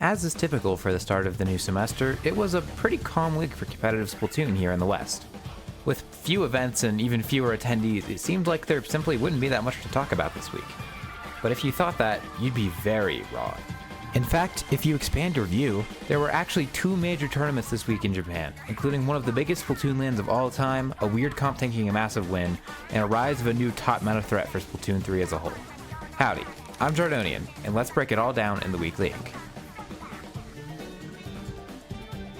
As is typical for the start of the new semester, it was a pretty calm week for competitive Splatoon here in the West. With few events and even fewer attendees, it seemed like there simply wouldn't be that much to talk about this week. But if you thought that, you'd be very wrong. In fact, if you expand your view, there were actually 2 major tournaments this week in Japan, including one of the biggest Splatoon LANs of all time, a weird comp taking a massive win, and a rise of a new top meta threat for Splatoon 3 as a whole. Howdy, I'm Jordonian, and let's break it all down in the Weekly Ink.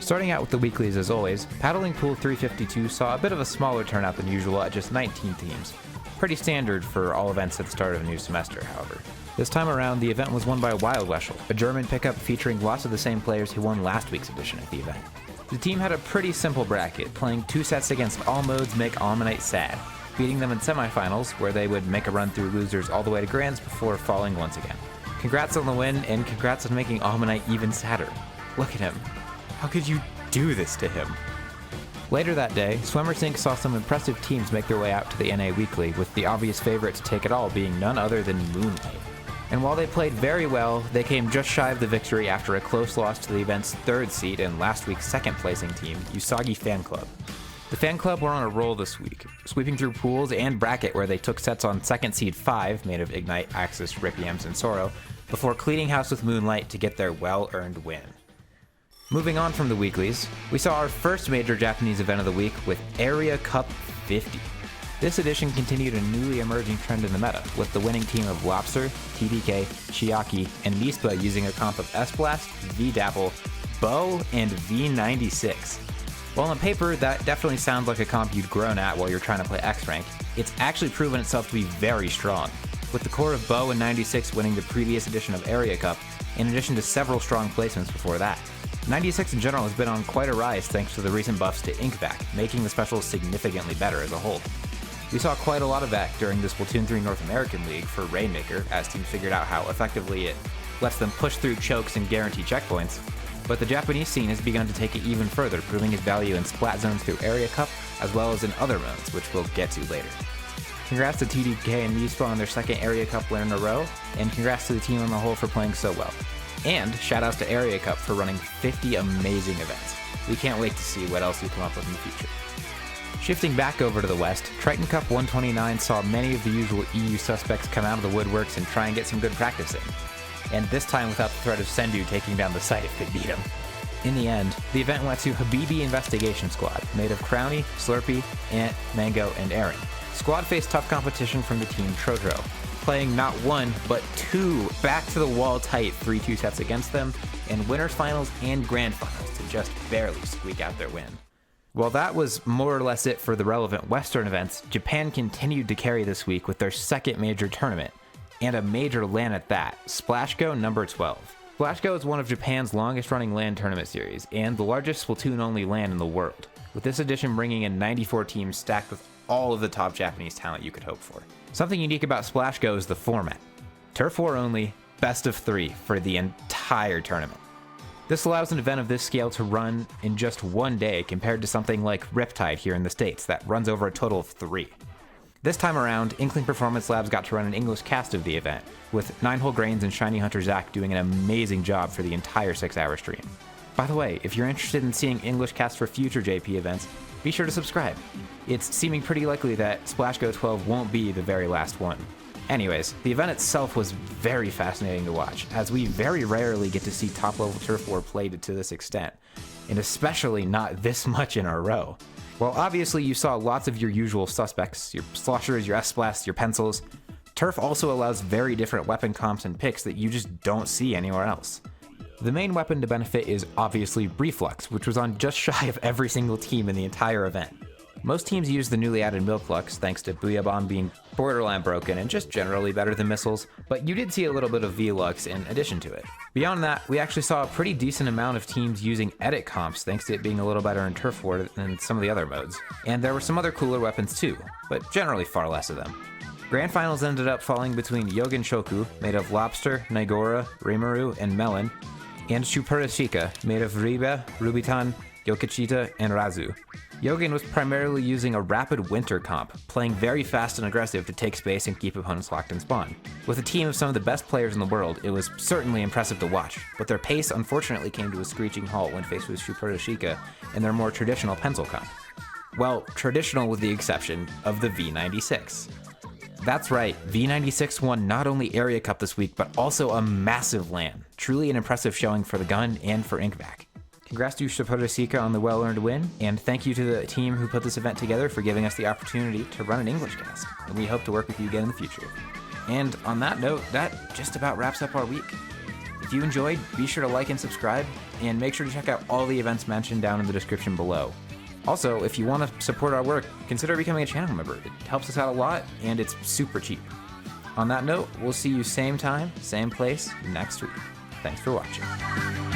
Starting out with the weeklies as always, Paddling Pool 352 saw a bit of a smaller turnout than usual at just 19 teams. Pretty standard for all events at the start of a new semester, however. This time around, the event was won by Wild Weshel, a German pickup featuring lots of the same players who won last week's edition of the event. The team had a pretty simple bracket, playing 2 sets against all modes make Almanite sad, beating them in semifinals, where they would make a run through losers all the way to grands before falling once again. Congrats on the win, and congrats on making Almanite even sadder. Look at him. How could you do this to him? Later that day, Swimmers Inc. saw some impressive teams make their way out to the NA Weekly, with the obvious favorite to take it all being none other than Moonlight. And while they played very well, they came just shy of the victory after a close loss to the event's 3rd seed and last week's 2nd placing team, Usagi Fan Club. The Fan Club were on a roll this week, sweeping through pools and bracket where they took sets on 2nd seed 5, made of Ignite, Axis, Ripiems, and Soro, before cleaning house with Moonlight to get their well-earned win. Moving on from the weeklies, we saw our first major Japanese event of the week with Area Cup 50. This edition continued a newly emerging trend in the meta, with the winning team of Lobster, TDK, Chiaki, and Nispa using a comp of S-Blast, V-Dapple, Bow, and V96. While on paper, that definitely sounds like a comp you'd grown at while you're trying to play X-Rank, it's actually proven itself to be very strong, with the core of Bow and 96 winning the previous edition of Area Cup, in addition to several strong placements before that. 96 in general has been on quite a rise thanks to the recent buffs to Inkback, making the specials significantly better as a whole. We saw quite a lot of that during the Splatoon 3 North American League for Rainmaker, as teams figured out how effectively it lets them push through chokes and guarantee checkpoints, but the Japanese scene has begun to take it even further, proving its value in Splat Zones through Area Cup, as well as in other modes, which we'll get to later. Congrats to TDK and Nispa on their 2nd Area Cup win in a row, and congrats to the team on the whole for playing so well. And shoutouts to Area Cup for running 50 amazing events. We can't wait to see what else you come up with in the future. Shifting back over to the West, Triton Cup 129 saw many of the usual EU suspects come out of the woodworks and try and get some good practice in. And this time without the threat of Sendu taking down the site if they beat him. In the end, the event went to Habibi Investigation Squad, made of Crowny, Slurpee, Ant, Mango, and Aaron. Squad faced tough competition from the team Trotro, playing not 1, but 2 back-to-the-wall tight 3-2 sets against them, in winners finals and grand finals to just barely squeak out their win. While that was more or less it for the relevant Western events, Japan continued to carry this week with their 2nd major tournament, and a major LAN at that, SplashGo number 12. SplashGo is one of Japan's longest-running LAN tournament series, and the largest Splatoon-only LAN in the world, with this edition bringing in 94 teams stacked with all of the top Japanese talent you could hope for. Something unique about SplashGo is the format. Turf War only, best of 3 for the entire tournament. This allows an event of this scale to run in just 1 day compared to something like Riptide here in the States that runs over a total of 3. This time around, Inkling Performance Labs got to run an English cast of the event, with 9-Hole Grains and Shiny Hunter Zach doing an amazing job for the entire 6-hour stream. By the way, if you're interested in seeing English casts for future JP events, be sure to subscribe. It's seeming pretty likely that SplashGo 12 won't be the very last one. Anyways, the event itself was very fascinating to watch, as we very rarely get to see top-level Turf War played to this extent, and especially not this much in a row. While obviously you saw lots of your usual suspects, your sloshers, your S-Blasts, your pencils, Turf also allows very different weapon comps and picks that you just don't see anywhere else. The main weapon to benefit is obviously Reflux, which was on just shy of every single team in the entire event. Most teams use the newly added Milklux, thanks to Booyah Bomb being borderline broken and just generally better than missiles, but you did see a little bit of V-Lux in addition to it. Beyond that, we actually saw a pretty decent amount of teams using edit comps, thanks to it being a little better in Turf War than some of the other modes. And there were some other cooler weapons too, but generally far less of them. Grand Finals ended up falling between Yogen Shoku, made of Lobster, Nigora, Rimuru, and Melon, and Shupura Shika, made of Riba, Rubitan, Yokichita, and Razu. Yogan was primarily using a rapid winter comp, playing very fast and aggressive to take space and keep opponents locked in spawn. With a team of some of the best players in the world, it was certainly impressive to watch, but their pace unfortunately came to a screeching halt when faced with Shuprotoshika and their more traditional pencil comp. Well, traditional with the exception of the V96. That's right, V96 won not only Area Cup this week, but also a massive LAN. Truly an impressive showing for the gun and for Inkvac. Congrats to Shuprotoshika on the well-earned win, and thank you to the team who put this event together for giving us the opportunity to run an English cast, and we hope to work with you again in the future. And on that note, that just about wraps up our week. If you enjoyed, be sure to like and subscribe, and make sure to check out all the events mentioned down in the description below. Also, if you want to support our work, consider becoming a channel member. It helps us out a lot, and it's super cheap. On that note, we'll see you same time, same place, next week. Thanks for watching.